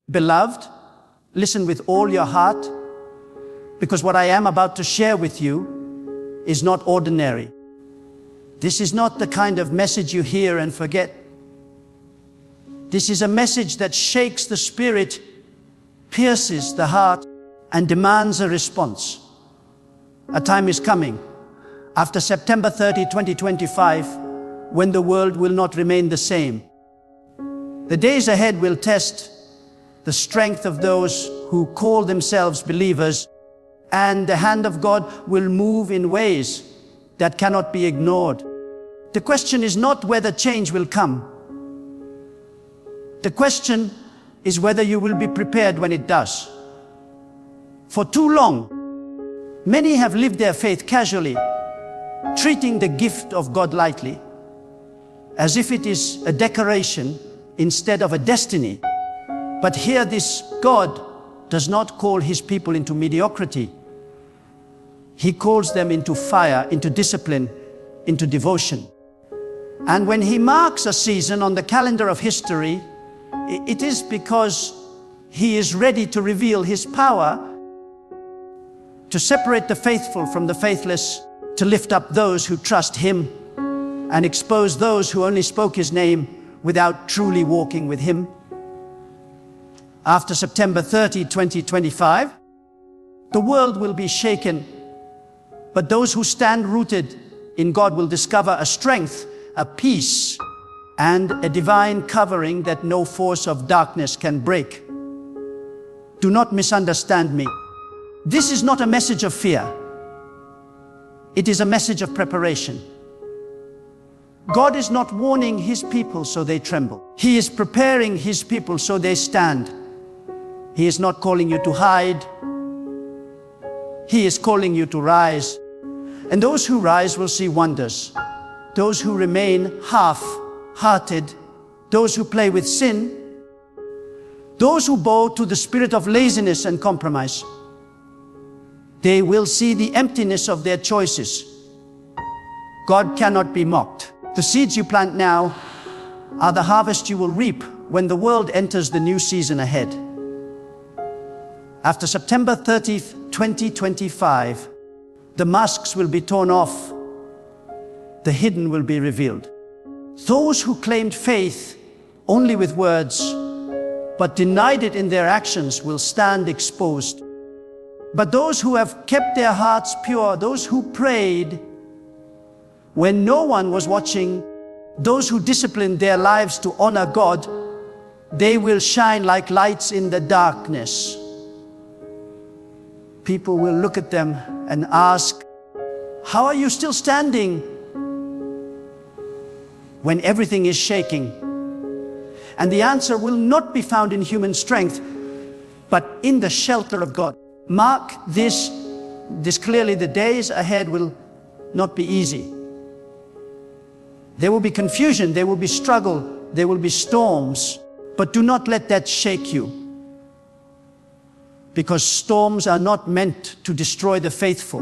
Beloved, listen with all your heart, because what I am about to share with you is not ordinary. This is not the kind of message you hear and forget. This is a message that shakes the spirit, pierces the heart, and demands a response. A time is coming, after September 30, 2025, when the world will not remain the same. The days ahead will test the strength of those who call themselves believers, and the hand of God will move in ways that cannot be ignored. The question is not whether change will come. The question is whether you will be prepared when it does. For too long, many have lived their faith casually, treating the gift of God lightly, as if it is a decoration instead of a destiny. But hear this: God does not call His people into mediocrity. He calls them into fire, into discipline, into devotion. And when He marks a season on the calendar of history, it is because He is ready to reveal His power, to separate the faithful from the faithless, to lift up those who trust Him, and expose those who only spoke His name without truly walking with Him. After September 30, 2025, the world will be shaken, but those who stand rooted in God will discover a strength, a peace, and a divine covering that no force of darkness can break. Do not misunderstand me. This is not a message of fear. It is a message of preparation. God is not warning His people so they tremble. He is preparing His people so they stand. He is not calling you to hide. He is calling you to rise. And those who rise will see wonders. Those who remain half-hearted, those who play with sin, those who bow to the spirit of laziness and compromise, they will see the emptiness of their choices. God cannot be mocked. The seeds you plant now are the harvest you will reap when the world enters the new season ahead. After September 30th, 2025, the masks will be torn off. The hidden will be revealed. Those who claimed faith only with words, but denied it in their actions, will stand exposed. But those who have kept their hearts pure, those who prayed when no one was watching, those who disciplined their lives to honor God, they will shine like lights in the darkness. People will look at them and ask, "How are you still standing when everything is shaking?" And the answer will not be found in human strength, but in the shelter of God. Mark this clearly: the days ahead will not be easy. There will be confusion, there will be struggle, there will be storms, but do not let that shake you. Because storms are not meant to destroy the faithful.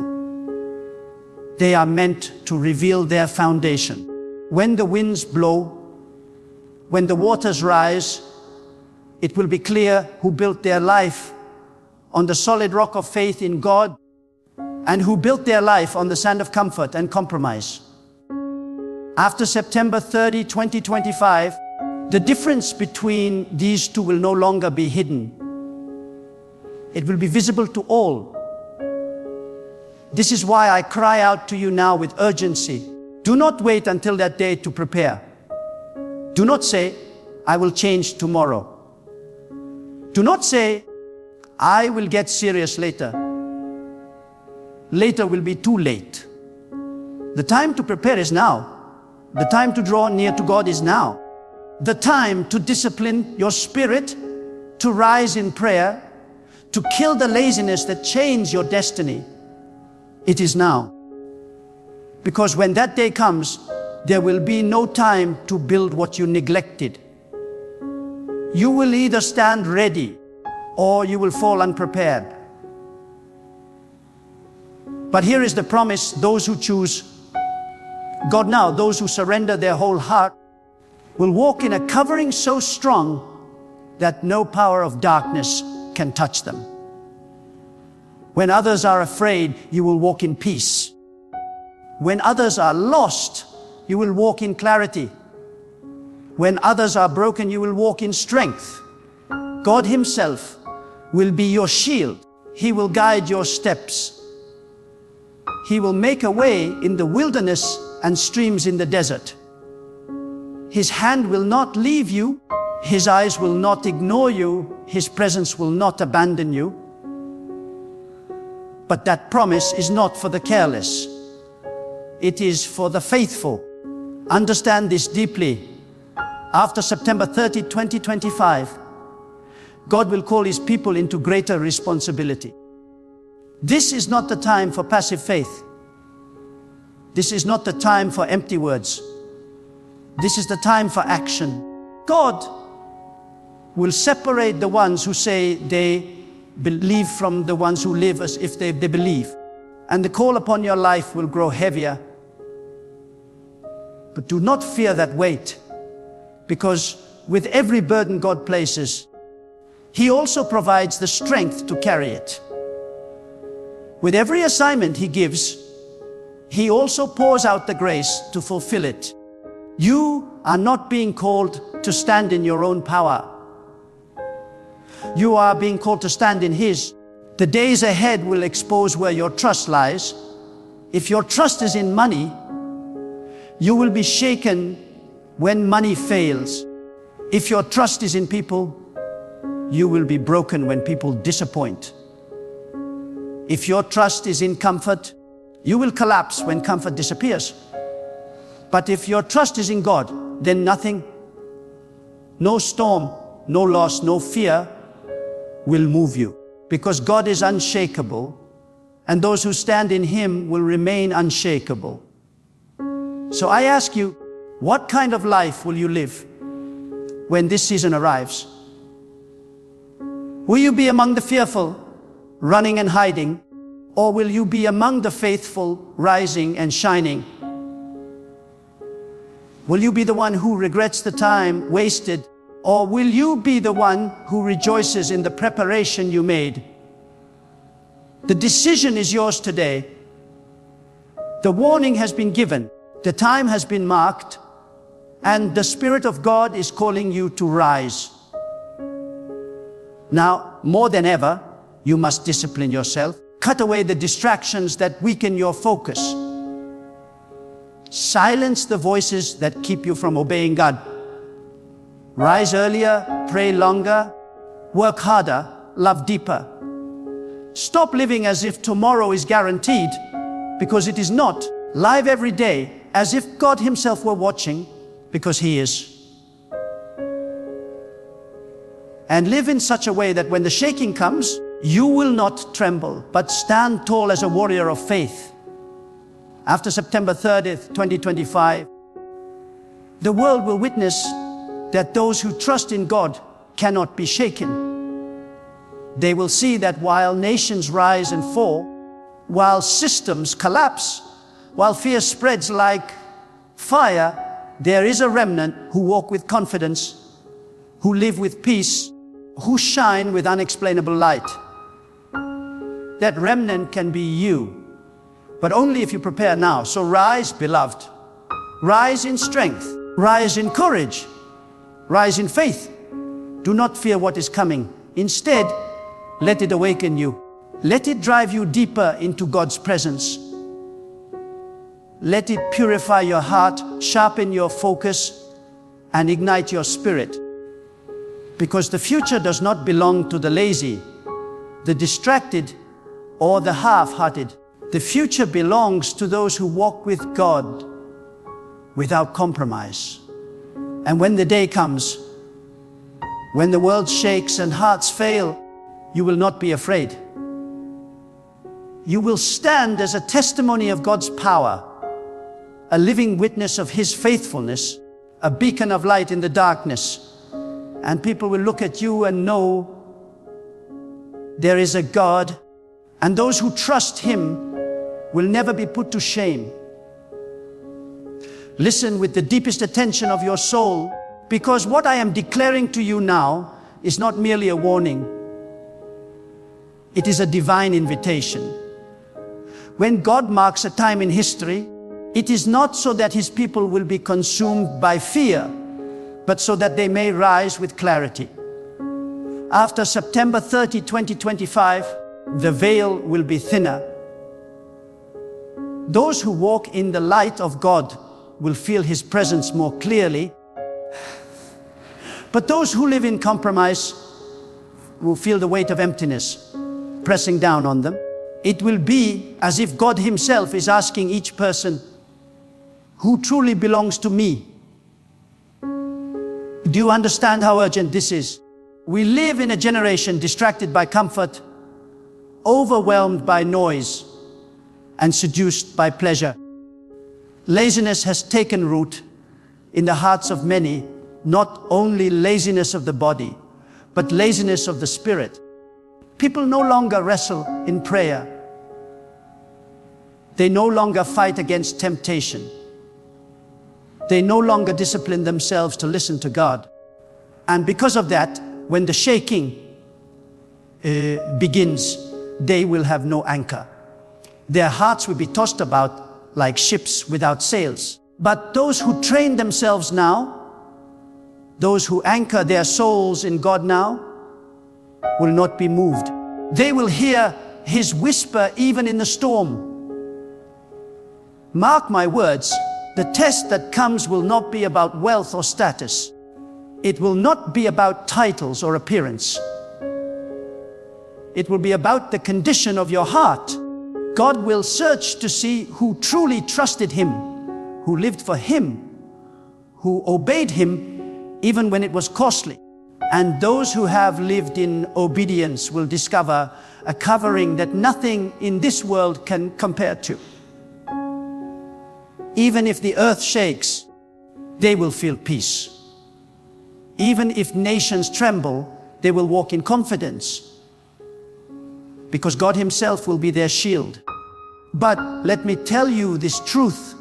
They are meant to reveal their foundation. When the winds blow, when the waters rise, it will be clear who built their life on the solid rock of faith in God, and who built their life on the sand of comfort and compromise. After September 30, 2025, the difference between these two will no longer be hidden. It will be visible to all. This is why I cry out to you now with urgency. Do not wait until that day to prepare. Do not say, "I will change tomorrow." Do not say, "I will get serious later." Later will be too late. The time to prepare is now. The time to draw near to God is now. The time to discipline your spirit, to rise in prayer, to kill the laziness that chains your destiny. It is now. Because when that day comes, there will be no time to build what you neglected. You will either stand ready or you will fall unprepared. But here is the promise: those who choose God now, those who surrender their whole heart, will walk in a covering so strong that no power of darkness can touch them. When others are afraid, you will walk in peace. When others are lost, you will walk in clarity. When others are broken, you will walk in strength. God Himself will be your shield. He will guide your steps. He will make a way in the wilderness and streams in the desert. His hand will not leave you. His eyes will not ignore you. His presence will not abandon you. But that promise is not for the careless. It is for the faithful. Understand this deeply. After September 30, 2025, God will call His people into greater responsibility. This is not the time for passive faith. This is not the time for empty words. This is the time for action. God will separate the ones who say they believe from the ones who live as if they believe. And the call upon your life will grow heavier. But do not fear that weight, because with every burden God places, He also provides the strength to carry it. With every assignment He gives, He also pours out the grace to fulfill it. You are not being called to stand in your own power. You are being called to stand in His. The days ahead will expose where your trust lies. If your trust is in money, you will be shaken when money fails. If your trust is in people, you will be broken when people disappoint. If your trust is in comfort, you will collapse when comfort disappears. But if your trust is in God, then nothing, no storm, no loss, no fear will move you. Because God is unshakable, and those who stand in Him will remain unshakable. So I ask you, what kind of life will you live when this season arrives? Will you be among the fearful, running and hiding, or will you be among the faithful, rising and shining? Will you be the one who regrets the time wasted, or will you be the one who rejoices in the preparation you made? The decision is yours today. The warning has been given. The time has been marked. And the Spirit of God is calling you to rise. Now, more than ever, you must discipline yourself. Cut away the distractions that weaken your focus. Silence the voices that keep you from obeying God. Rise earlier, pray longer, work harder, love deeper. Stop living as if tomorrow is guaranteed, because it is not. Live every day as if God Himself were watching, because He is. And live in such a way that when the shaking comes, you will not tremble, but stand tall as a warrior of faith. After September 30th, 2025, the world will witness that those who trust in God cannot be shaken. They will see that while nations rise and fall, while systems collapse, while fear spreads like fire, there is a remnant who walk with confidence, who live with peace, who shine with unexplainable light. That remnant can be you, but only if you prepare now. So rise, beloved. Rise in strength. Rise in courage. Rise in faith. Do not fear what is coming. Instead, let it awaken you. Let it drive you deeper into God's presence. Let it purify your heart, sharpen your focus, and ignite your spirit. Because the future does not belong to the lazy, the distracted, or the half-hearted. The future belongs to those who walk with God without compromise. And when the day comes, when the world shakes and hearts fail, you will not be afraid. You will stand as a testimony of God's power, a living witness of His faithfulness, a beacon of light in the darkness. And people will look at you and know there is a God, and those who trust Him will never be put to shame. Listen with the deepest attention of your soul, because what I am declaring to you now is not merely a warning. It is a divine invitation. When God marks a time in history, it is not so that his people will be consumed by fear, but so that they may rise with clarity. After September 30, 2025, the veil will be thinner. Those who walk in the light of God will feel his presence more clearly. But those who live in compromise will feel the weight of emptiness pressing down on them. It will be as if God himself is asking each person, who truly belongs to me? Do you understand how urgent this is? We live in a generation distracted by comfort, overwhelmed by noise, and seduced by pleasure. Laziness has taken root in the hearts of many, not only laziness of the body, but laziness of the spirit. People no longer wrestle in prayer. They no longer fight against temptation. They no longer discipline themselves to listen to God. And because of that, when the shaking begins, they will have no anchor. Their hearts will be tossed about like ships without sails. But those who train themselves now, those who anchor their souls in God now, will not be moved. They will hear his whisper even in the storm. Mark my words, the test that comes will not be about wealth or status. It will not be about titles or appearance. It will be about the condition of your heart. God will search to see who truly trusted him, who lived for him, who obeyed him even when it was costly. And those who have lived in obedience will discover a covering that nothing in this world can compare to. Even if the earth shakes, they will feel peace. Even if nations tremble, they will walk in confidence, because God himself will be their shield. But let me tell you this truth,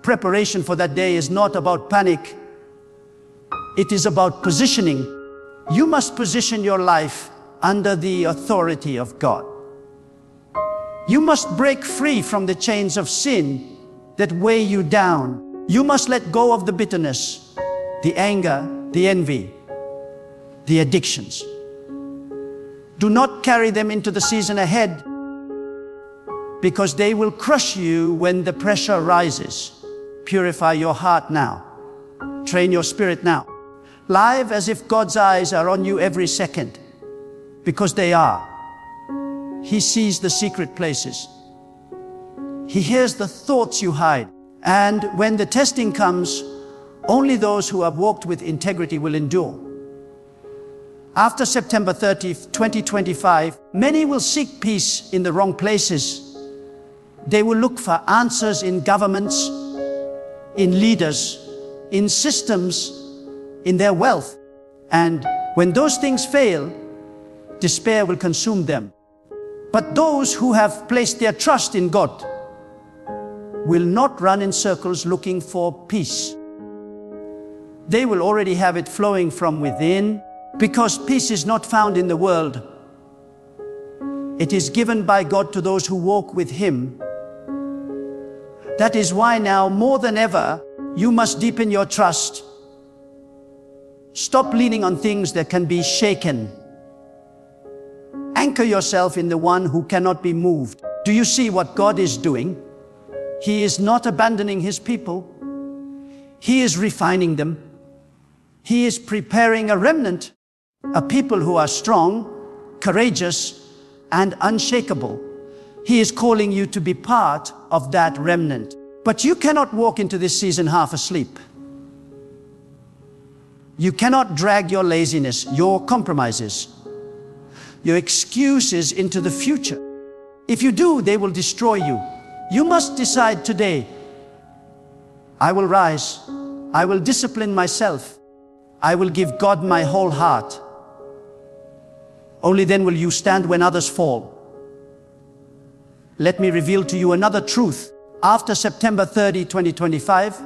preparation for that day is not about panic. It is about positioning. You must position your life under the authority of God. You must break free from the chains of sin that weigh you down. You must let go of the bitterness, the anger, the envy, the addictions. Do not carry them into the season ahead, because they will crush you when the pressure rises. Purify your heart now. Train your spirit now. Live as if God's eyes are on you every second, because they are. He sees the secret places. He hears the thoughts you hide. And when the testing comes, only those who have walked with integrity will endure. After September 30th, 2025, many will seek peace in the wrong places. They will look for answers in governments, in leaders, in systems, in their wealth. And when those things fail, despair will consume them. But those who have placed their trust in God will not run in circles looking for peace. They will already have it flowing from within, because peace is not found in the world. It is given by God to those who walk with him. That is why now, more than ever, you must deepen your trust. Stop leaning on things that can be shaken. Anchor yourself in the one who cannot be moved. Do you see what God is doing? He is not abandoning his people. He is refining them. He is preparing a remnant, a people who are strong, courageous, and unshakable. He is calling you to be part of that remnant. But you cannot walk into this season half asleep. You cannot drag your laziness, your compromises, your excuses into the future. If you do, they will destroy you. You must decide today, I will rise. I will discipline myself. I will give God my whole heart. Only then will you stand when others fall. Let me reveal to you another truth. After September 30, 2025,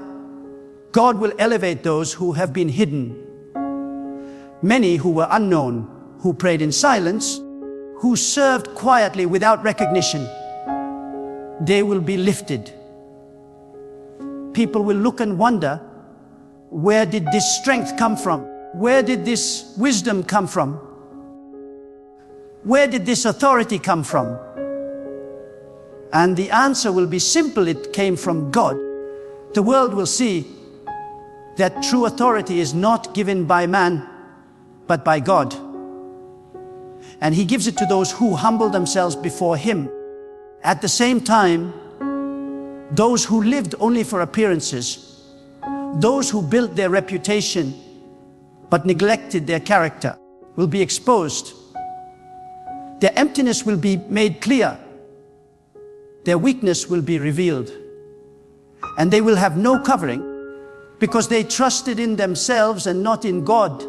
God will elevate those who have been hidden. Many who were unknown, who prayed in silence, who served quietly without recognition, they will be lifted. People will look and wonder, where did this strength come from? Where did this wisdom come from? Where did this authority come from? And the answer will be simple: it came from God. The world will see that true authority is not given by man, but by God. And He gives it to those who humble themselves before Him. At the same time, those who lived only for appearances, those who built their reputation but neglected their character, will be exposed. Their emptiness will be made clear. Their weakness will be revealed. And they will have no covering because they trusted in themselves and not in God.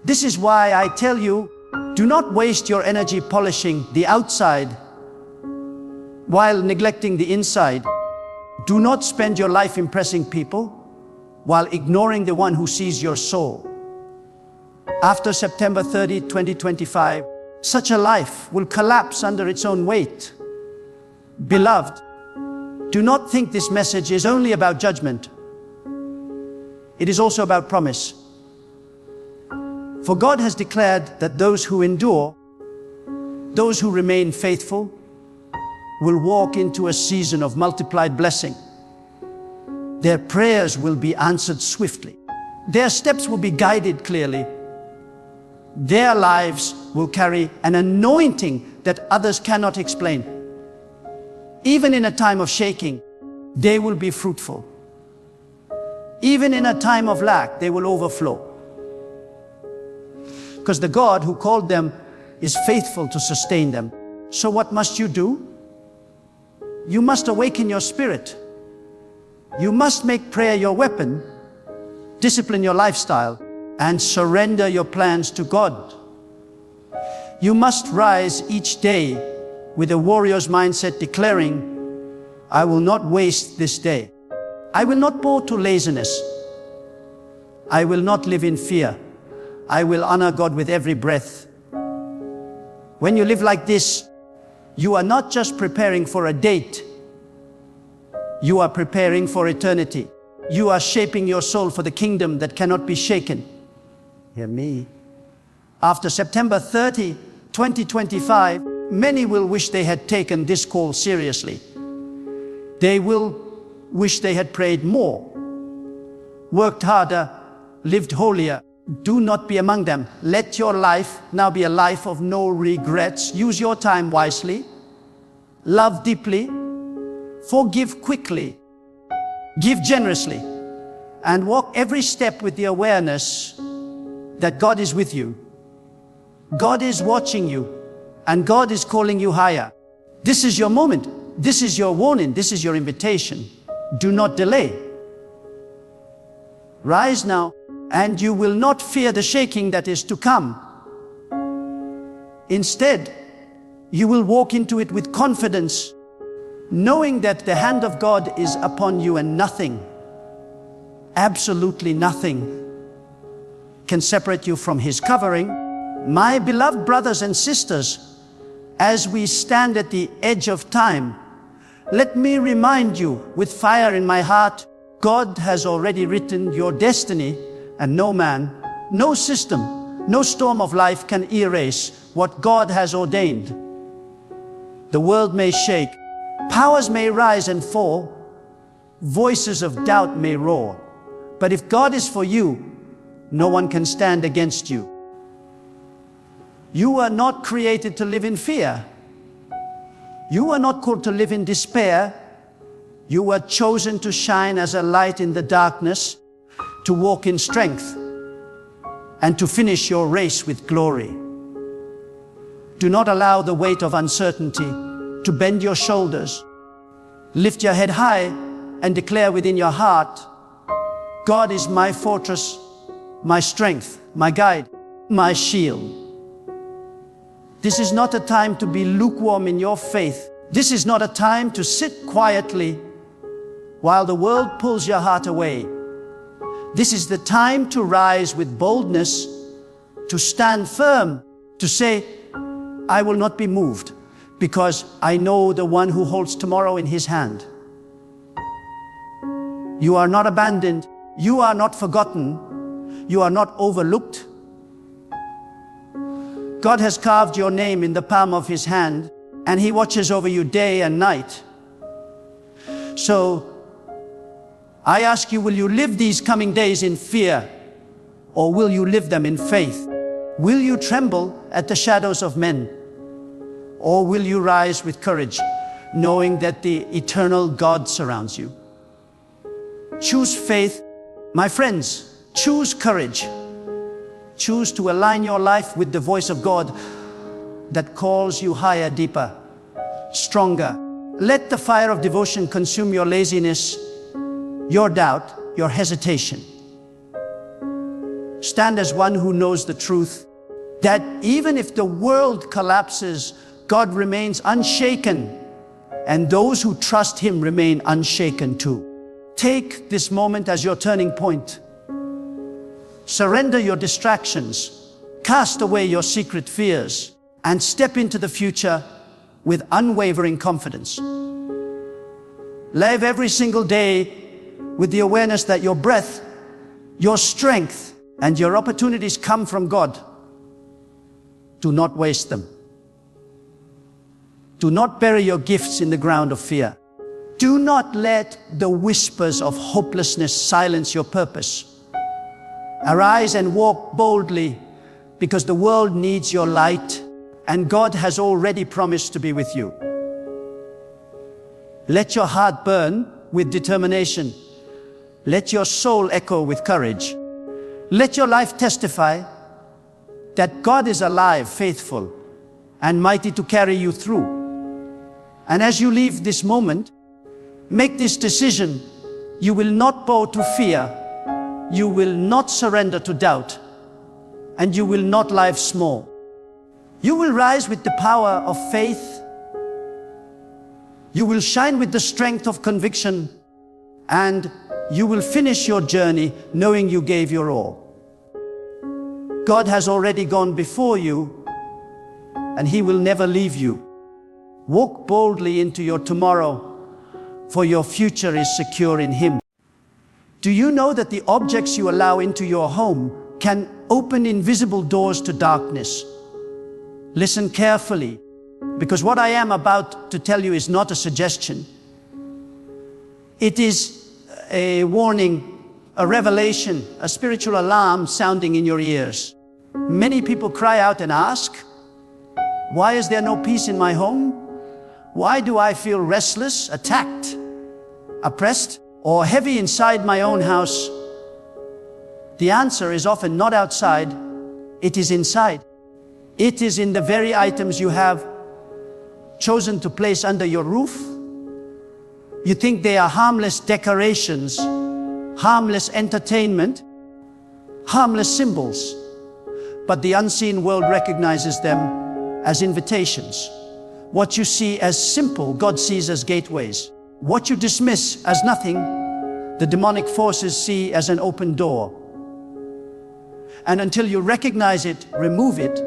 This is why I tell you, do not waste your energy polishing the outside while neglecting the inside. Do not spend your life impressing people while ignoring the one who sees your soul. After September 30, 2025, such a life will collapse under its own weight. Beloved, do not think this message is only about judgment. It is also about promise. For God has declared that those who endure, those who remain faithful, will walk into a season of multiplied blessing. Their prayers will be answered swiftly. Their steps will be guided clearly. Their lives will carry an anointing that others cannot explain. Even in a time of shaking, they will be fruitful. Even in a time of lack, they will overflow. Because the God who called them is faithful to sustain them. So what must you do? You must awaken your spirit. You must make prayer your weapon, discipline your lifestyle, and surrender your plans to God. You must rise each day with a warrior's mindset, declaring, I will not waste this day. I will not bow to laziness. I will not live in fear. I will honor God with every breath. When you live like this, you are not just preparing for a date. You are preparing for eternity. You are shaping your soul for the kingdom that cannot be shaken. Hear me. After September 30, 2025, many will wish they had taken this call seriously. They will wish they had prayed more, worked harder, lived holier. Do not be among them. Let your life now be a life of no regrets. Use your time wisely. Love deeply. Forgive quickly. Give generously. And walk every step with the awareness that God is with you. God is watching you. And God is calling you higher. This is your moment. This is your warning. This is your invitation. Do not delay. Rise now, and you will not fear the shaking that is to come. Instead, you will walk into it with confidence, knowing that the hand of God is upon you and nothing, absolutely nothing, can separate you from His covering. My beloved brothers and sisters, as we stand at the edge of time, let me remind you with fire in my heart, God has already written your destiny, and no man, no system, no storm of life can erase what God has ordained. The world may shake, powers may rise and fall, voices of doubt may roar, but if God is for you, no one can stand against you. You are not created to live in fear. You are not called to live in despair. You were chosen to shine as a light in the darkness, to walk in strength, and to finish your race with glory. Do not allow the weight of uncertainty to bend your shoulders. Lift your head high and declare within your heart, God is my fortress, my strength, my guide, my shield. This is not a time to be lukewarm in your faith. This is not a time to sit quietly while the world pulls your heart away. This is the time to rise with boldness, to stand firm, to say, I will not be moved, because I know the one who holds tomorrow in his hand. You are not abandoned. You are not forgotten. You are not overlooked. God has carved your name in the palm of his hand, and he watches over you day and night. So, I ask you, will you live these coming days in fear, or will you live them in faith? Will you tremble at the shadows of men, or will you rise with courage, knowing that the eternal God surrounds you? Choose faith. My friends, choose courage. Choose to align your life with the voice of God that calls you higher, deeper, stronger. Let the fire of devotion consume your laziness, your doubt, your hesitation. Stand as one who knows the truth, that even if the world collapses, God remains unshaken, and those who trust him remain unshaken too. Take this moment as your turning point. Surrender your distractions, cast away your secret fears, and step into the future with unwavering confidence. Live every single day with the awareness that your breath, your strength, and your opportunities come from God. Do not waste them. Do not bury your gifts in the ground of fear. Do not let the whispers of hopelessness silence your purpose. Arise and walk boldly, because the world needs your light, and God has already promised to be with you. Let your heart burn with determination. Let your soul echo with courage. Let your life testify that God is alive, faithful, and mighty to carry you through. And as you leave this moment, make this decision. You will not bow to fear. You will not surrender to doubt. And you will not live small. You will rise with the power of faith. You will shine with the strength of conviction. And you will finish your journey knowing you gave your all. God has already gone before you, and he will never leave you. Walk boldly into your tomorrow, for your future is secure in him. Do you know that the objects you allow into your home can open invisible doors to darkness? Listen carefully, because what I am about to tell you is not a suggestion. It is a warning, a revelation, a spiritual alarm sounding in your ears. Many people cry out and ask, why is there no peace in my home? Why do I feel restless, attacked, oppressed, or heavy inside my own house? The answer is often not outside, it is inside. It is in the very items you have chosen to place under your roof. You think they are harmless decorations, harmless entertainment, harmless symbols, but the unseen world recognizes them as invitations. What you see as simple, God sees as gateways. What you dismiss as nothing, the demonic forces see as an open door. And until you recognize it, remove it,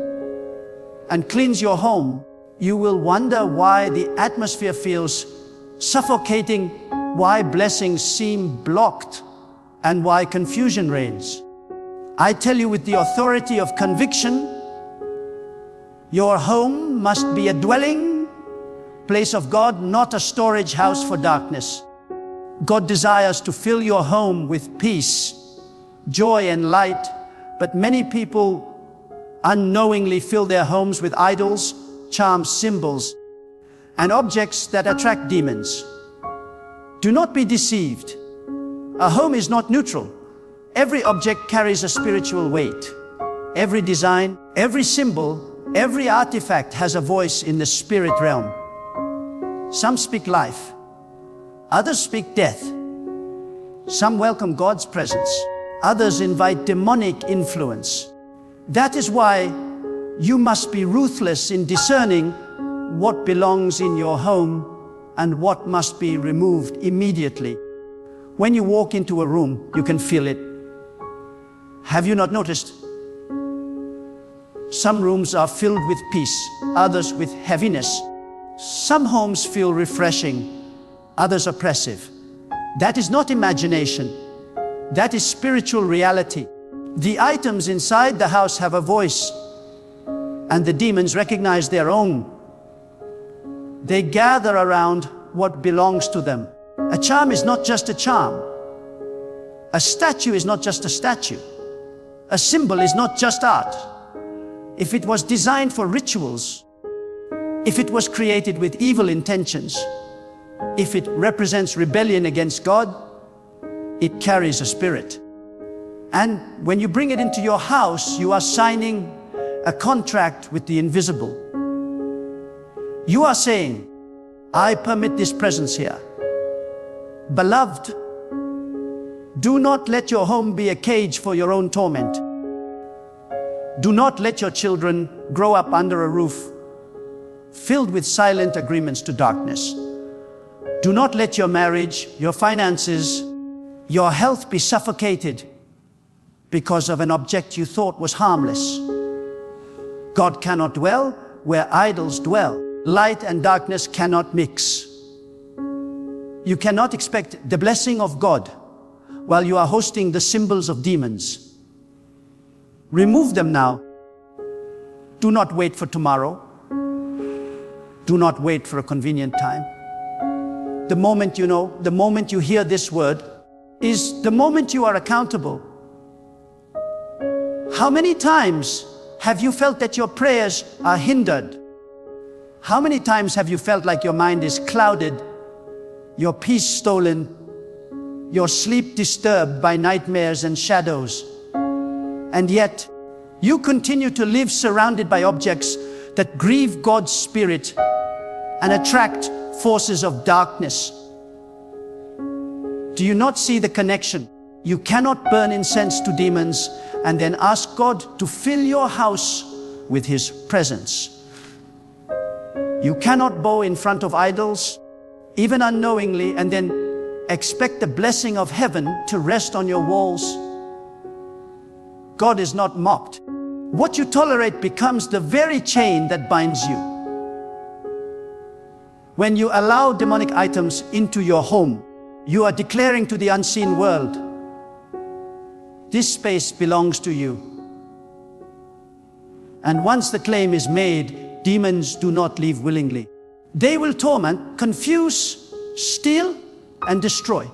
and cleanse your home, you will wonder why the atmosphere feels suffocating, why blessings seem blocked, and why confusion reigns. I tell you with the authority of conviction, your home must be a dwelling place of God, not a storage house for darkness. God desires to fill your home with peace, joy, and light, but many people unknowingly fill their homes with idols, charms, symbols, and objects that attract demons. Do not be deceived. A home is not neutral. Every object carries a spiritual weight. Every design, every symbol, every artifact has a voice in the spirit realm. Some speak life, others speak death. Some welcome God's presence, others invite demonic influence. That is why you must be ruthless in discerning what belongs in your home and what must be removed immediately. When you walk into a room, you can feel it. Have you not noticed? Some rooms are filled with peace, others with heaviness. Some homes feel refreshing, others oppressive. That is not imagination. That is spiritual reality. The items inside the house have a voice, and the demons recognize their own. They gather around what belongs to them. A charm is not just a charm. A statue is not just a statue. A symbol is not just art. If it was designed for rituals, if it was created with evil intentions, if it represents rebellion against God, it carries a spirit. And when you bring it into your house, you are signing a contract with the invisible. You are saying, I permit this presence here. Beloved, do not let your home be a cage for your own torment. Do not let your children grow up under a roof filled with silent agreements to darkness. Do not let your marriage, your finances, your health be suffocated because of an object you thought was harmless. God cannot dwell where idols dwell. Light and darkness cannot mix. You cannot expect the blessing of God while you are hosting the symbols of demons. Remove them now. Do not wait for tomorrow. Do not wait for a convenient time. The moment you know, the moment you hear this word, is the moment you are accountable. How many times have you felt that your prayers are hindered? How many times have you felt like your mind is clouded, your peace stolen, your sleep disturbed by nightmares and shadows? And yet, you continue to live surrounded by objects that grieve God's Spirit and attract forces of darkness. Do you not see the connection? You cannot burn incense to demons and then ask God to fill your house with His presence. You cannot bow in front of idols, even unknowingly, and then expect the blessing of heaven to rest on your walls. God is not mocked. What you tolerate becomes the very chain that binds you. When you allow demonic items into your home, you are declaring to the unseen world, this space belongs to you. And once the claim is made, demons do not leave willingly. They will torment, confuse, steal, and destroy.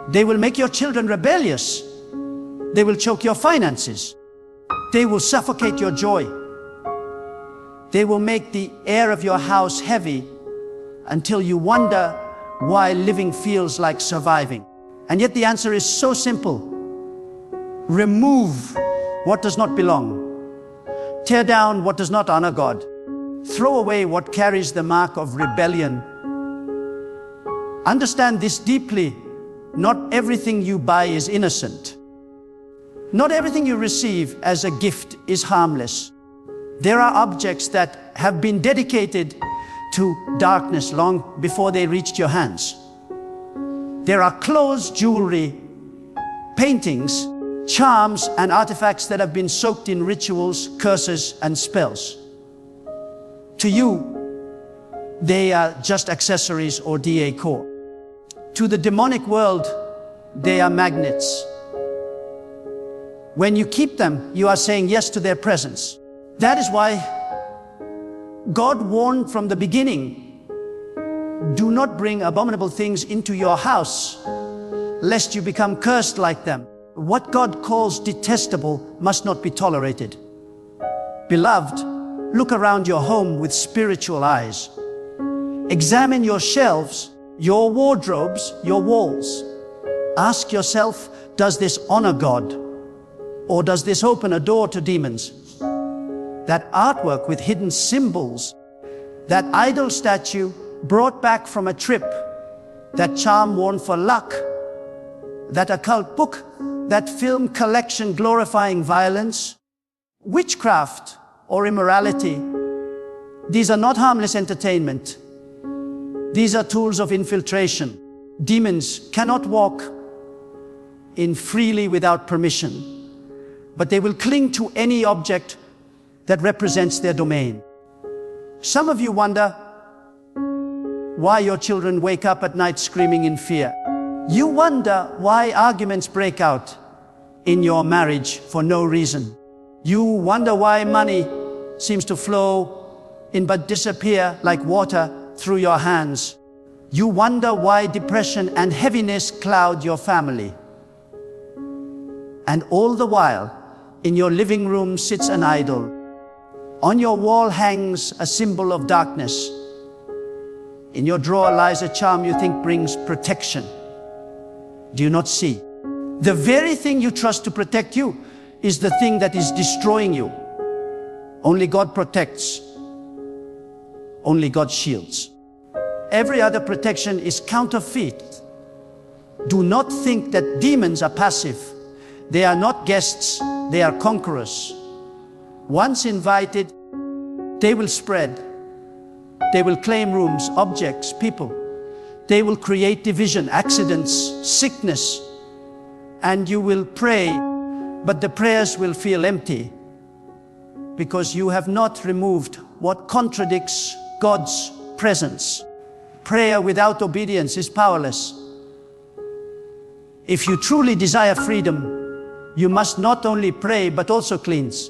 They will make your children rebellious. They will choke your finances. They will suffocate your joy. They will make the air of your house heavy until you wonder why living feels like surviving. And yet the answer is so simple. Remove what does not belong. Tear down what does not honor God. Throw away what carries the mark of rebellion. Understand this deeply. Not everything you buy is innocent. Not everything you receive as a gift is harmless. There are objects that have been dedicated to darkness long before they reached your hands. There are clothes, jewelry, paintings, charms, and artifacts that have been soaked in rituals, curses, and spells. To you, they are just accessories or decor. To the demonic world, they are magnets. When you keep them, you are saying yes to their presence. That is why God warned from the beginning, do not bring abominable things into your house, lest you become cursed like them. What God calls detestable must not be tolerated. Beloved, look around your home with spiritual eyes. Examine your shelves, your wardrobes, your walls. Ask yourself, does this honor God? Or does this open a door to demons? That artwork with hidden symbols, that idol statue brought back from a trip, that charm worn for luck, that occult book, that film collection glorifying violence, witchcraft, or immorality. These are not harmless entertainment. These are tools of infiltration. Demons cannot walk in freely without permission. but they will cling to any object that represents their domain. Some of you wonder why your children wake up at night screaming in fear. You wonder why arguments break out in your marriage for no reason. You wonder why money seems to flow in but disappear like water through your hands. You wonder why depression and heaviness cloud your family. And all the while, in your living room sits an idol. On your wall hangs a symbol of darkness. In your drawer lies a charm you think brings protection. Do you not see? The very thing you trust to protect you is the thing that is destroying you. Only God protects. Only God shields. Every other protection is counterfeit. Do not think that demons are passive. They are not guests, they are conquerors. Once invited, they will spread. They will claim rooms, objects, people. They will create division, accidents, sickness. And you will pray, but the prayers will feel empty because you have not removed what contradicts God's presence. Prayer without obedience is powerless. If you truly desire freedom, you must not only pray but also cleanse.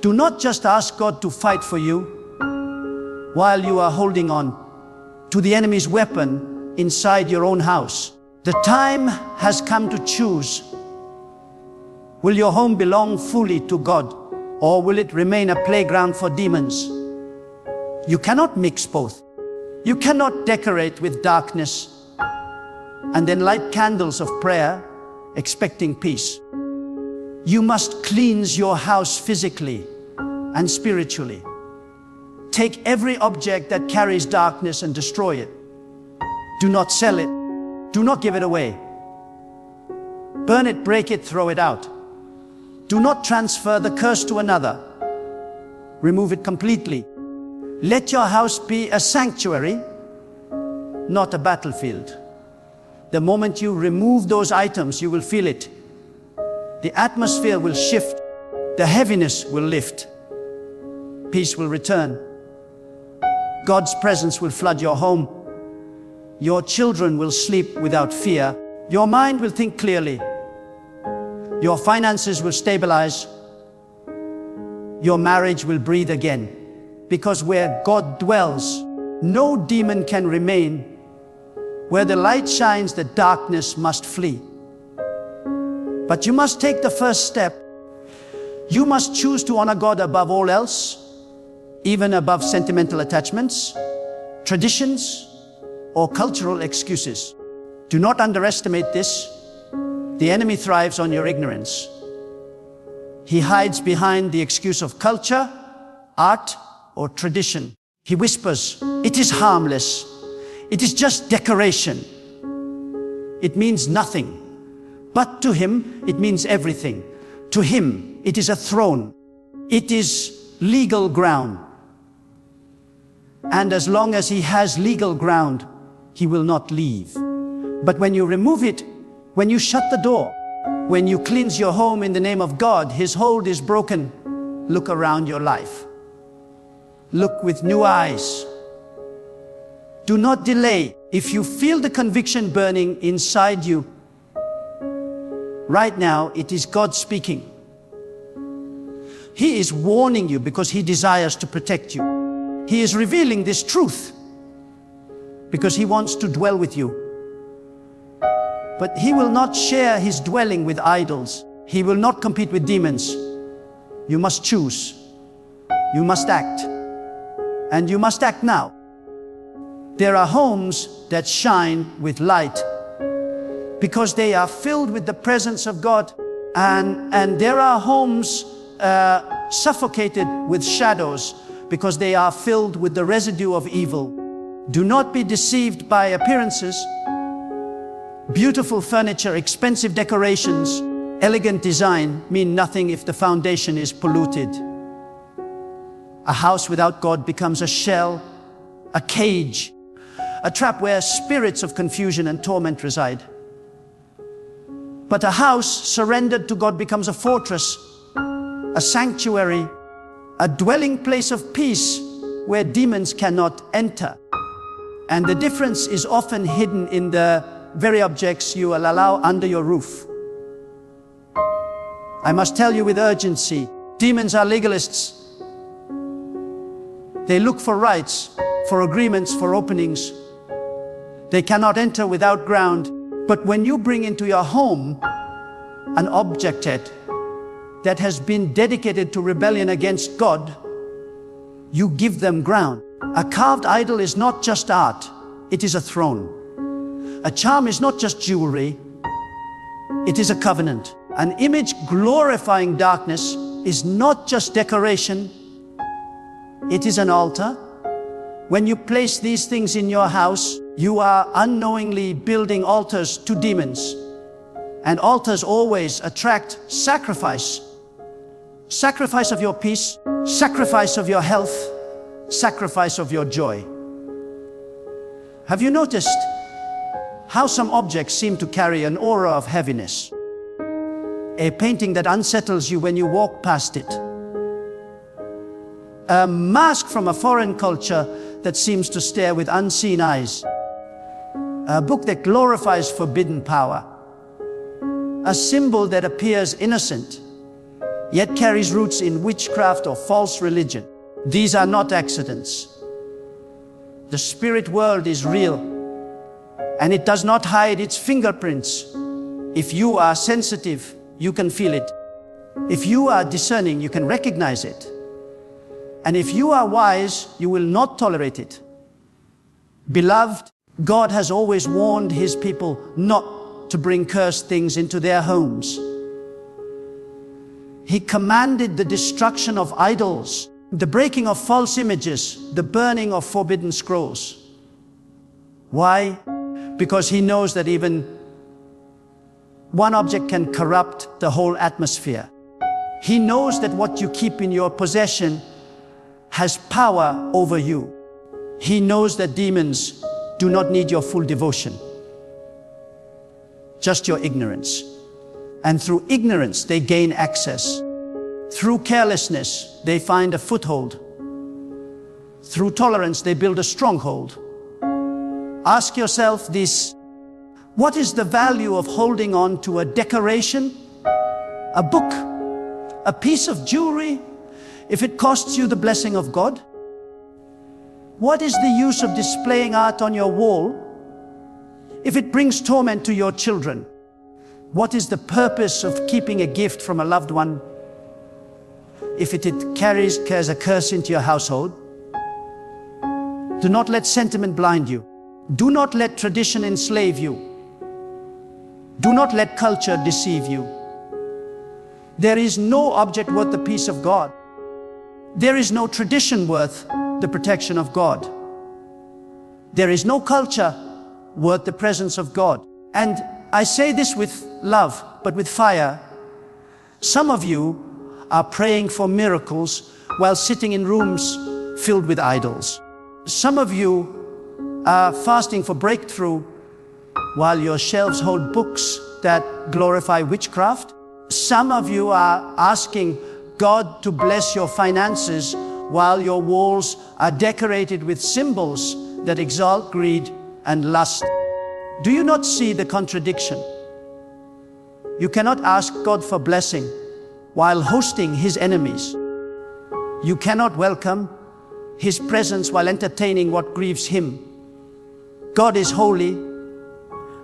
Do not just ask God to fight for you while you are holding on to the enemy's weapon inside your own house. The time has come to choose. Will your home belong fully to God, or will it remain a playground for demons? You cannot mix both. You cannot decorate with darkness and then light candles of prayer expecting peace. You must cleanse your house physically and spiritually. Take every object that carries darkness and destroy it. Do not sell it. Do not give it away. Burn it, break it, throw it out. Do not transfer the curse to another. Remove it completely. Let your house be a sanctuary, not a battlefield. The moment you remove those items, you will feel it. The atmosphere will shift. The heaviness will lift. Peace will return. God's presence will flood your home. Your children will sleep without fear. Your mind will think clearly. Your finances will stabilize. Your marriage will breathe again. Because where God dwells, no demon can remain. Where the light shines, the darkness must flee. But you must take the first step. You must choose to honor God above all else, even above sentimental attachments, traditions, or cultural excuses. Do not underestimate this. The enemy thrives on your ignorance. He hides behind the excuse of culture, art, or tradition. He whispers, "It is harmless. It is just decoration. It means nothing." But to him, it means everything. To him, it is a throne. It is legal ground. And as long as he has legal ground, he will not leave. But when you remove it, when you shut the door, when you cleanse your home in the name of God, his hold is broken. Look around your life. Look with new eyes. Do not delay. If you feel the conviction burning inside you, right now it is God speaking. He is warning you because he desires to protect you. He is revealing this truth because he wants to dwell with you. But he will not share his dwelling with idols. He will not compete with demons. You must choose. You must act. And you must act now. There are homes that shine with light because they are filled with the presence of God. And there are homes suffocated with shadows because they are filled with the residue of evil. Do not be deceived by appearances. Beautiful furniture, expensive decorations, elegant design mean nothing if the foundation is polluted. A house without God becomes a shell, a cage, a trap where spirits of confusion and torment reside. But a house surrendered to God becomes a fortress, a sanctuary, a dwelling place of peace where demons cannot enter. And the difference is often hidden in the very objects you will allow under your roof. I must tell you with urgency, demons are legalists. They look for rights, for agreements, for openings. They cannot enter without ground. But when you bring into your home an object that has been dedicated to rebellion against God, you give them ground. A carved idol is not just art, it is a throne. A charm is not just jewelry, it is a covenant. An image glorifying darkness is not just decoration, it is an altar. When you place these things in your house, you are unknowingly building altars to demons. And altars always attract sacrifice. Sacrifice of your peace, sacrifice of your health, sacrifice of your joy. Have you noticed how some objects seem to carry an aura of heaviness? A painting that unsettles you when you walk past it. A mask from a foreign culture that seems to stare with unseen eyes. A book that glorifies forbidden power. A symbol that appears innocent, yet carries roots in witchcraft or false religion. These are not accidents. The spirit world is real, and it does not hide its fingerprints. If you are sensitive, you can feel it. If you are discerning, you can recognize it. And if you are wise, you will not tolerate it. Beloved, God has always warned His people not to bring cursed things into their homes. He commanded the destruction of idols, the breaking of false images, the burning of forbidden scrolls. Why? Because He knows that even one object can corrupt the whole atmosphere. He knows that what you keep in your possession has power over you. He knows that demons do not need your full devotion, just your ignorance. And through ignorance, they gain access. Through carelessness, they find a foothold. Through tolerance, they build a stronghold. Ask yourself this: what is the value of holding on to a decoration, a book, a piece of jewelry, if it costs you the blessing of God? What is the use of displaying art on your wall if it brings torment to your children? What is the purpose of keeping a gift from a loved one if it carries a curse into your household? Do not let sentiment blind you. Do not let tradition enslave you. Do not let culture deceive you. There is no object worth the peace of God. There is no tradition worth the protection of God. There is no culture worth the presence of God. And I say this with love, but with fire. Some of you are praying for miracles while sitting in rooms filled with idols. Some of you are fasting for breakthrough while your shelves hold books that glorify witchcraft. Some of you are asking God to bless your finances while your walls are decorated with symbols that exalt greed and lust. Do you not see the contradiction? You cannot ask God for blessing while hosting His enemies. You cannot welcome His presence while entertaining what grieves Him. God is holy,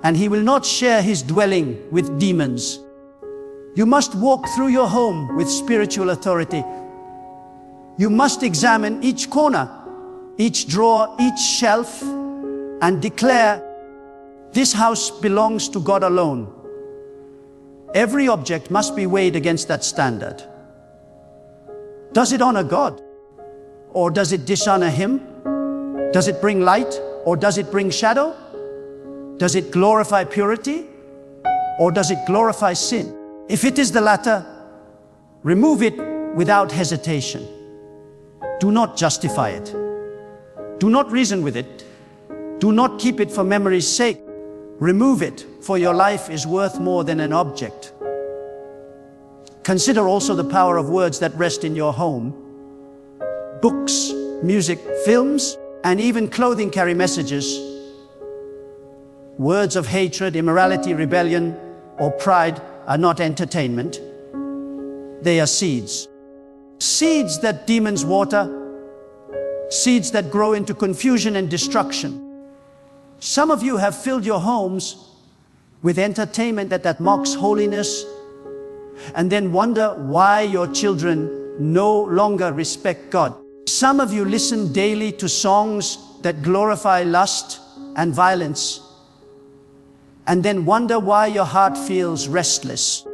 and He will not share His dwelling with demons. You must walk through your home with spiritual authority. You must examine each corner, each drawer, each shelf, and declare, this house belongs to God alone. Every object must be weighed against that standard. Does it honor God? Or does it dishonor Him? Does it bring light? Or does it bring shadow? Does it glorify purity? Or does it glorify sin? If it is the latter, remove it without hesitation. Do not justify it. Do not reason with it. Do not keep it for memory's sake. Remove it, for your life is worth more than an object. Consider also the power of words that rest in your home. Books, music, films, and even clothing carry messages. Words of hatred, immorality, rebellion, or pride are not entertainment. They are seeds. Seeds that demons water. Seeds that grow into confusion and destruction. Some of you have filled your homes with entertainment that mocks holiness, and then wonder why your children no longer respect God. Some of you listen daily to songs that glorify lust and violence, and then wonder why your heart feels restless.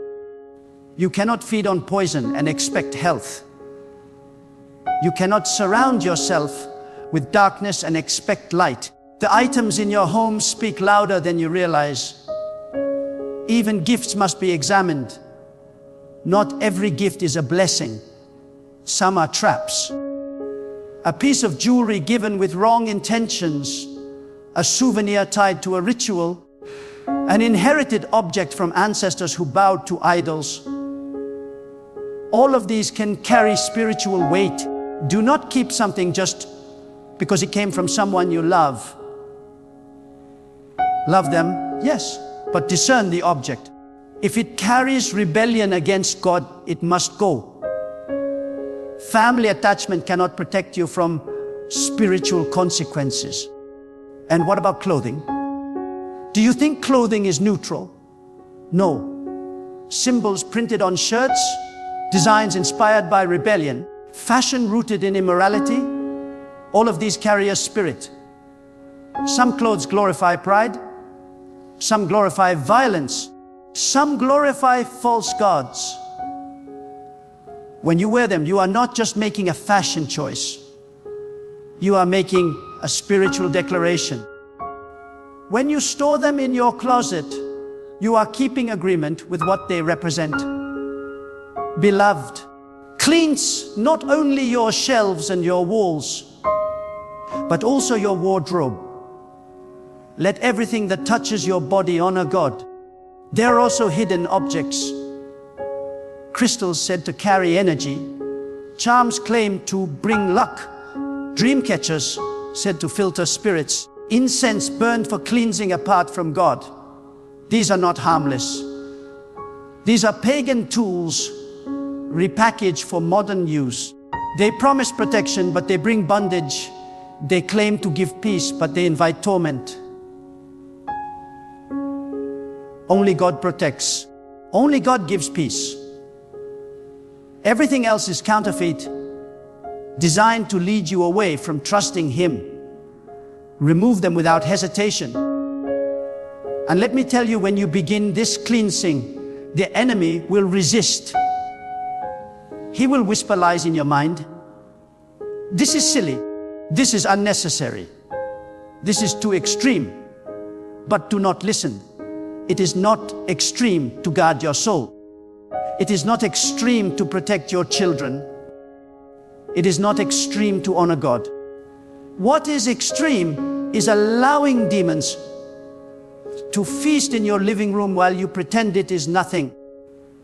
You cannot feed on poison and expect health. You cannot surround yourself with darkness and expect light. The items in your home speak louder than you realize. Even gifts must be examined. Not every gift is a blessing. Some are traps. A piece of jewelry given with wrong intentions, a souvenir tied to a ritual, an inherited object from ancestors who bowed to idols. All of these can carry spiritual weight. Do not keep something just because it came from someone you love. Love them, yes, but discern the object. If it carries rebellion against God, it must go. Family attachment cannot protect you from spiritual consequences. And what about clothing? Do you think clothing is neutral? No. Symbols printed on shirts, designs inspired by rebellion, fashion rooted in immorality, all of these carry a spirit. Some clothes glorify pride, some glorify violence, some glorify false gods. When you wear them, you are not just making a fashion choice. You are making a spiritual declaration. When you store them in your closet, you are keeping agreement with what they represent. Beloved, cleanse not only your shelves and your walls, but also your wardrobe. Let everything that touches your body honor God. There are also hidden objects. Crystals said to carry energy. Charms claim to bring luck. Dream catchers said to filter spirits. Incense burned for cleansing apart from God. These are not harmless. These are pagan tools repackaged for modern use. They promise protection, but they bring bondage. They claim to give peace, but they invite torment. Only God protects. Only God gives peace. Everything else is counterfeit, designed to lead you away from trusting Him. Remove them without hesitation. And let me tell you, when you begin this cleansing, the enemy will resist. He will whisper lies in your mind. This is silly. This is unnecessary. This is too extreme. But do not listen. It is not extreme to guard your soul. It is not extreme to protect your children. It is not extreme to honor God. What is extreme is allowing demons to feast in your living room while you pretend it is nothing.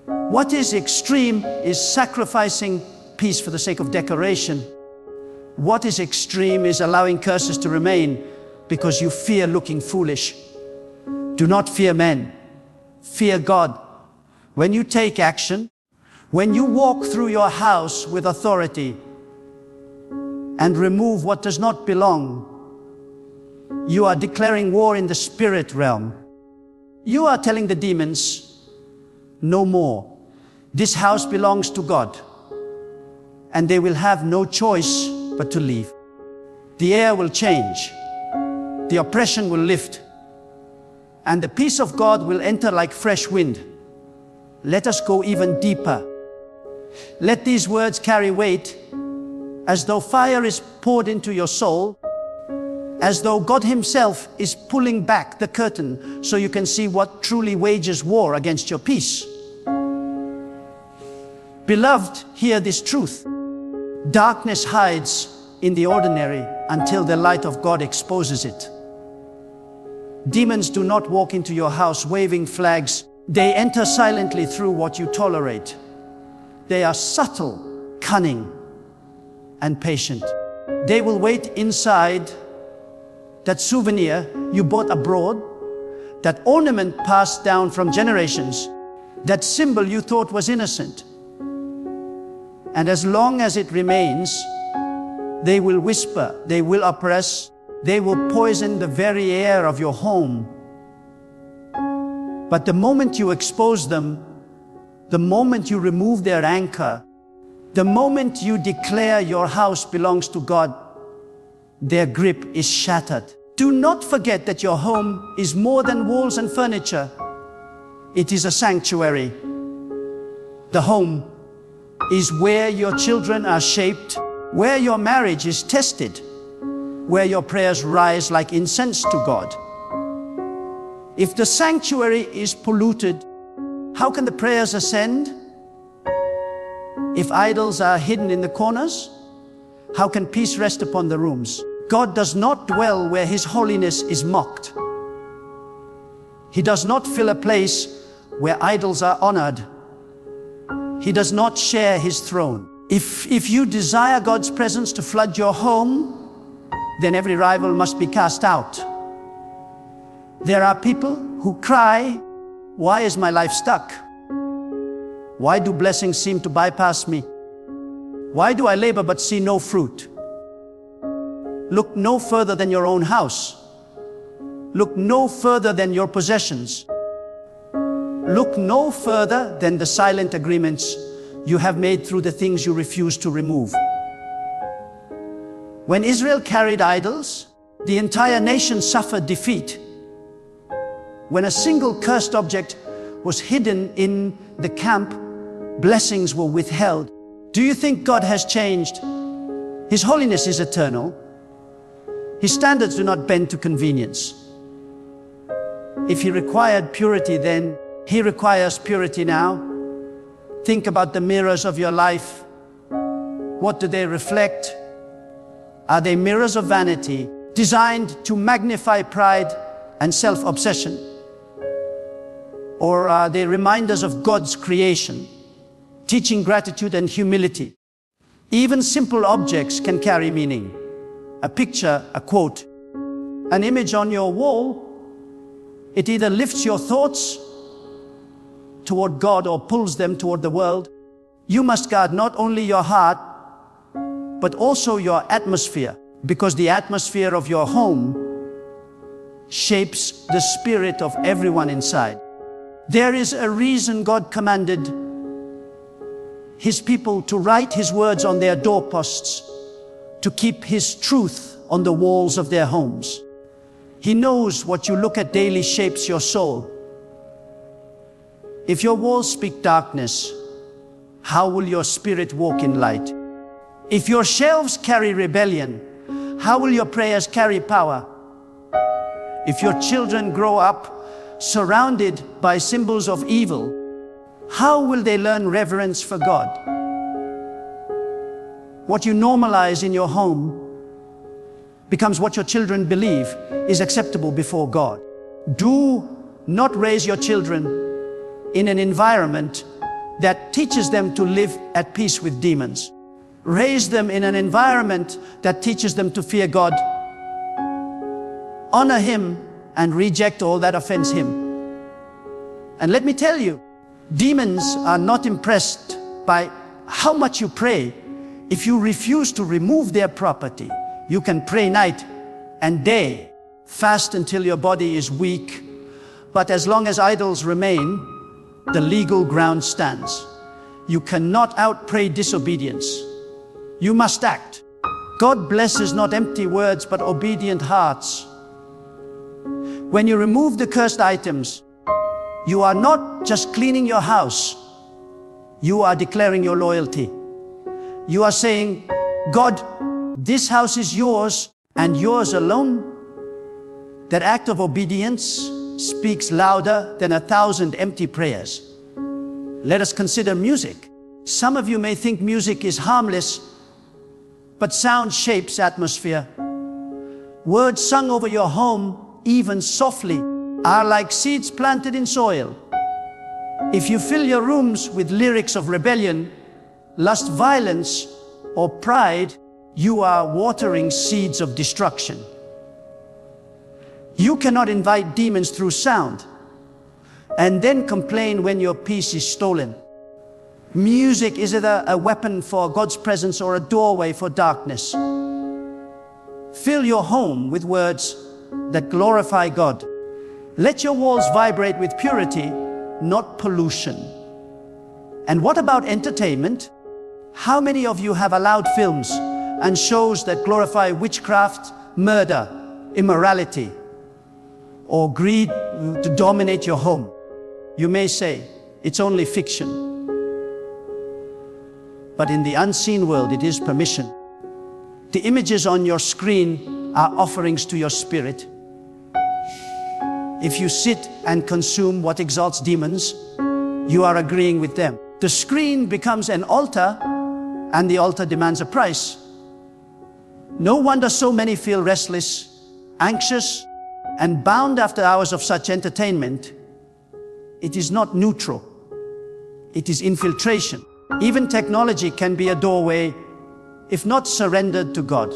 What is extreme is sacrificing peace for the sake of decoration. What is extreme is allowing curses to remain because you fear looking foolish. Do not fear men, fear God. When you take action, when you walk through your house with authority and remove what does not belong, you are declaring war in the spirit realm. You are telling the demons, no more. This house belongs to God, and they will have no choice but to leave. The air will change, the oppression will lift, and the peace of God will enter like fresh wind. Let us go even deeper. Let these words carry weight, as though fire is poured into your soul, as though God Himself is pulling back the curtain so you can see what truly wages war against your peace. Beloved, hear this truth. Darkness hides in the ordinary until the light of God exposes it. Demons do not walk into your house waving flags. They enter silently through what you tolerate. They are subtle, cunning, and patient. They will wait inside that souvenir you bought abroad, that ornament passed down from generations, that symbol you thought was innocent. And as long as it remains, they will whisper, they will oppress, they will poison the very air of your home. But the moment you expose them, the moment you remove their anchor, the moment you declare your house belongs to God, their grip is shattered. Do not forget that your home is more than walls and furniture. It is a sanctuary. The home is where your children are shaped, where your marriage is tested, where your prayers rise like incense to God. If the sanctuary is polluted, how can the prayers ascend? If idols are hidden in the corners, how can peace rest upon the rooms? God does not dwell where His holiness is mocked. He does not fill a place where idols are honored. He does not share His throne. If you desire God's presence to flood your home, then every rival must be cast out. There are people who cry, "Why is my life stuck? Why do blessings seem to bypass me? Why do I labor but see no fruit?" Look no further than your own house. Look no further than your possessions. Look no further than the silent agreements you have made through the things you refuse to remove. When Israel carried idols, the entire nation suffered defeat. When a single cursed object was hidden in the camp, blessings were withheld. Do you think God has changed? His holiness is eternal. His standards do not bend to convenience. If He required purity then, He requires purity now. Think about the mirrors of your life. What do they reflect? Are they mirrors of vanity, designed to magnify pride and self-obsession? Or are they reminders of God's creation, teaching gratitude and humility? Even simple objects can carry meaning. A picture, a quote, an image on your wall, it either lifts your thoughts toward God or pulls them toward the world. You must guard not only your heart, but also your atmosphere, because the atmosphere of your home shapes the spirit of everyone inside. There is a reason God commanded His people to write His words on their doorposts, to keep His truth on the walls of their homes. He knows what you look at daily shapes your soul. If your walls speak darkness, how will your spirit walk in light? If your shelves carry rebellion, how will your prayers carry power? If your children grow up surrounded by symbols of evil, how will they learn reverence for God? What you normalize in your home becomes what your children believe is acceptable before God. Do not raise your children in an environment that teaches them to live at peace with demons. Raise them in an environment that teaches them to fear God, honor Him, and reject all that offends Him. And let me tell you, demons are not impressed by how much you pray. If you refuse to remove their property, you can pray night and day, fast until your body is weak. But as long as idols remain, the legal ground stands. You cannot outpray disobedience. You must act. God blesses not empty words, but obedient hearts. When you remove the cursed items, you are not just cleaning your house. You are declaring your loyalty. You are saying, God, this house is yours and yours alone. That act of obedience speaks louder than 1,000 empty prayers. Let us consider music. Some of you may think music is harmless, but sound shapes atmosphere. Words sung over your home even softly, are like seeds planted in soil. If you fill your rooms with lyrics of rebellion, lust, violence, or pride, you are watering seeds of destruction. You cannot invite demons through sound and then complain when your peace is stolen. Music is either a weapon for God's presence or a doorway for darkness. Fill your home with words that glorify God. Let your walls vibrate with purity, not pollution. And what about entertainment? How many of you have allowed films and shows that glorify witchcraft, murder, immorality, or greed to dominate your home? You may say, it's only fiction. But in the unseen world, it is permission. The images on your screen are offerings to your spirit. If you sit and consume what exalts demons, you are agreeing with them. The screen becomes an altar, and the altar demands a price. No wonder so many feel restless, anxious, and bound after hours of such entertainment. It is not neutral. It is infiltration. Even technology can be a doorway if not surrendered to God.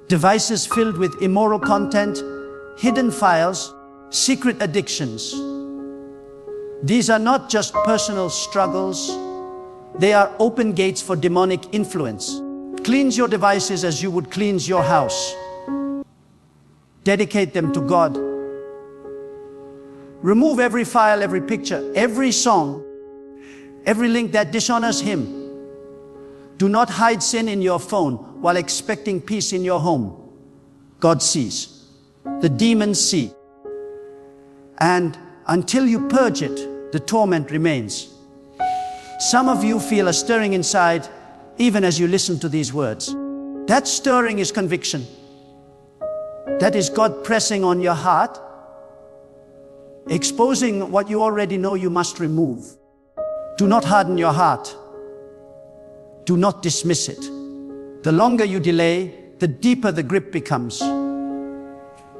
Devices filled with immoral content, hidden files, secret addictions. These are not just personal struggles. They are open gates for demonic influence. Cleanse your devices as you would cleanse your house. Dedicate them to God. Remove every file, every picture, every song, every link that dishonors Him. Do not hide sin in your phone while expecting peace in your home. God sees. The demons see. And until you purge it, the torment remains. Some of you feel a stirring inside even as you listen to these words. That stirring is conviction. That is God pressing on your heart, exposing what you already know you must remove. Do not harden your heart. Do not dismiss it. The longer you delay, the deeper the grip becomes.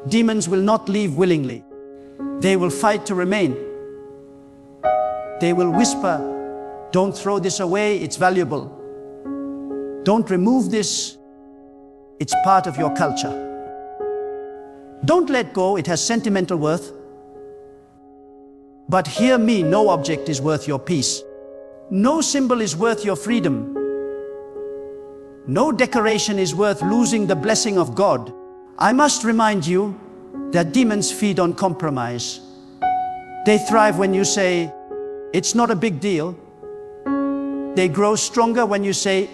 Demons will not leave willingly. They will fight to remain. They will whisper, "Don't throw this away, it's valuable. Don't remove this, it's part of your culture. Don't let go, it has sentimental worth. But hear me, no object is worth your peace. No symbol is worth your freedom. No decoration is worth losing the blessing of God." I must remind you that demons feed on compromise. They thrive when you say, "It's not a big deal." They grow stronger when you say,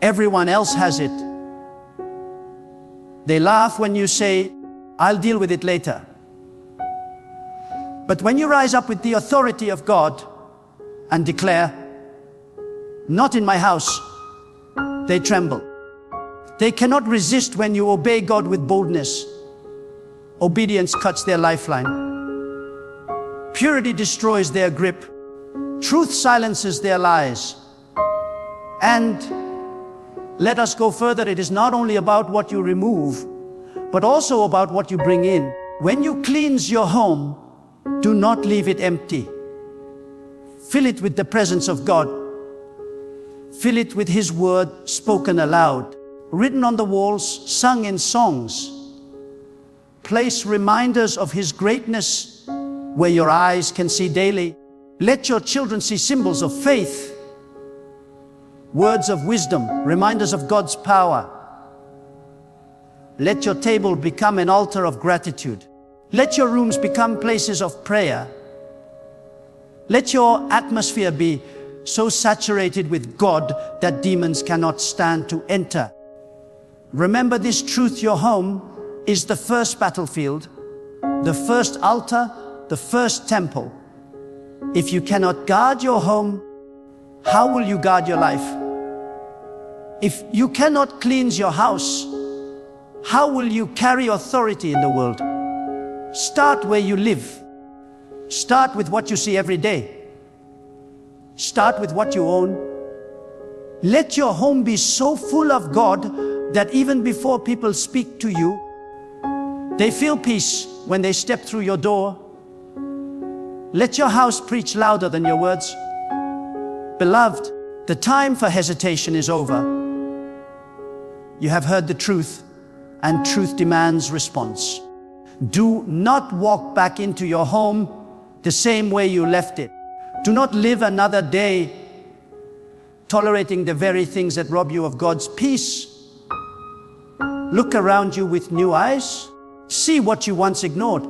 "Everyone else has it." They laugh when you say, "I'll deal with it later." But when you rise up with the authority of God and declare, "Not in my house," they tremble. They cannot resist when you obey God with boldness. Obedience cuts their lifeline. Purity destroys their grip. Truth silences their lies. And let us go further. It is not only about what you remove, but also about what you bring in. When you cleanse your home, do not leave it empty. Fill it with the presence of God. Fill it with His word spoken aloud, written on the walls, sung in songs. Place reminders of His greatness where your eyes can see daily. Let your children see symbols of faith, words of wisdom, reminders of God's power. Let your table become an altar of gratitude. Let your rooms become places of prayer. Let your atmosphere be so saturated with God that demons cannot stand to enter. Remember this truth: your home is the first battlefield, the first altar, the first temple. If you cannot guard your home, how will you guard your life? If you cannot cleanse your house, how will you carry authority in the world? Start where you live. Start with what you see every day. Start with what you own. Let your home be so full of God that even before people speak to you, They feel peace when they step through your door. Let your house preach louder than your words. Beloved, the time for hesitation is over. You have heard the truth, and truth demands response. Do not walk back into your home the same way you left it. Do not live another day tolerating the very things that rob you of God's peace. Look around you with new eyes. See what you once ignored.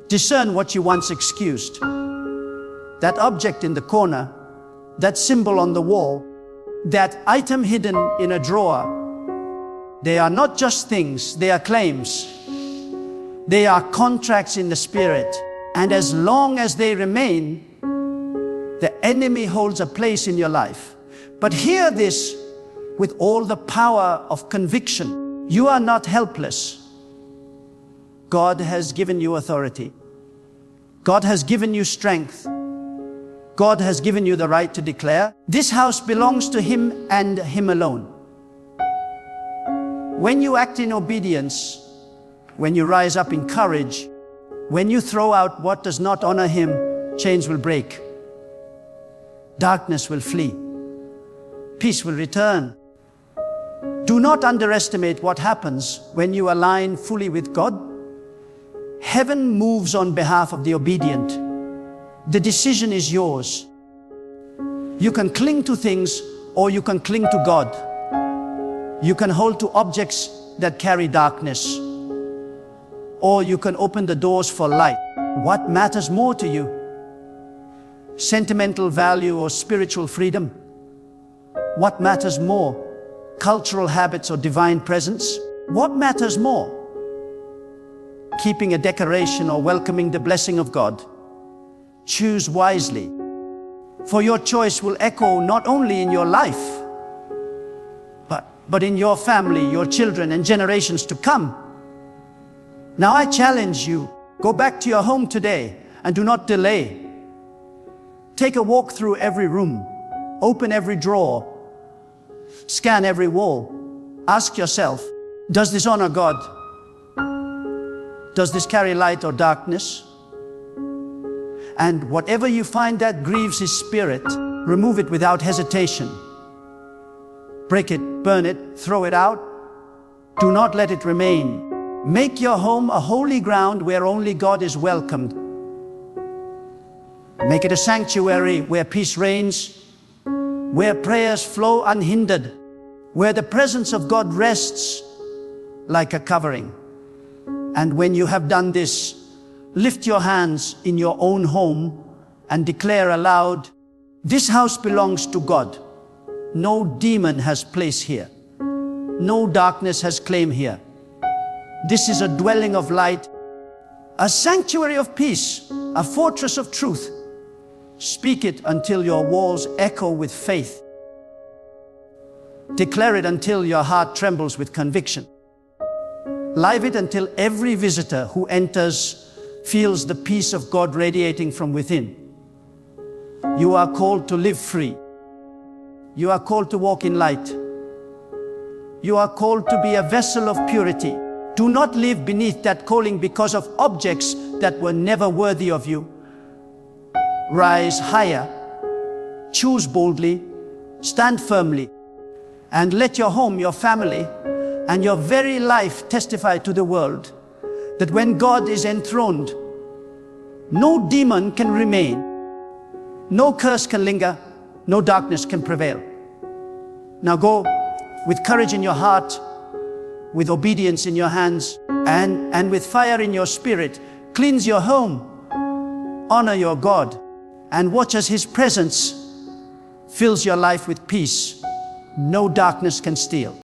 Discern what you once excused. That object in the corner, that symbol on the wall, that item hidden in a drawer, they are not just things, they are claims. They are contracts in the spirit. And as long as they remain, the enemy holds a place in your life. But hear this with all the power of conviction. You are not helpless. God has given you authority. God has given you strength. God has given you the right to declare. This house belongs to Him and Him alone. When you act in obedience, when you rise up in courage, when you throw out what does not honor Him, chains will break. Darkness will flee. Peace will return. Do not underestimate what happens when you align fully with God. Heaven moves on behalf of the obedient. The decision is yours. You can cling to things or you can cling to God. You can hold to objects that carry darkness, or you can open the doors for light. What matters more to you? Sentimental value or spiritual freedom? What matters more? Cultural habits or divine presence? What matters more? Keeping a decoration or welcoming the blessing of God? Choose wisely, for your choice will echo not only in your life, but in your family, your children, and generations to come. Now I challenge you, go back to your home today and do not delay. Take a walk through every room, open every drawer, scan every wall. Ask yourself, does this honor God? Does this carry light or darkness? And whatever you find that grieves His Spirit, remove it without hesitation. Break it, burn it, throw it out. Do not let it remain. Make your home a holy ground where only God is welcomed. Make it a sanctuary where peace reigns, where prayers flow unhindered, where the presence of God rests like a covering. And when you have done this, lift your hands in your own home and declare aloud, this house belongs to God. No demon has place here. No darkness has claim here. This is a dwelling of light, a sanctuary of peace, a fortress of truth. Speak it until your walls echo with faith. Declare it until your heart trembles with conviction. Live it until every visitor who enters feels the peace of God radiating from within. You are called to live free. You are called to walk in light. You are called to be a vessel of purity. Do not live beneath that calling because of objects that were never worthy of you. Rise higher, choose boldly, stand firmly, and let your home, your family, and your very life testify to the world that when God is enthroned, no demon can remain, no curse can linger, no darkness can prevail. Now go with courage in your heart, with obedience in your hands, and with fire in your spirit. Cleanse your home, honor your God, and watch as His presence fills your life with peace no darkness can steal.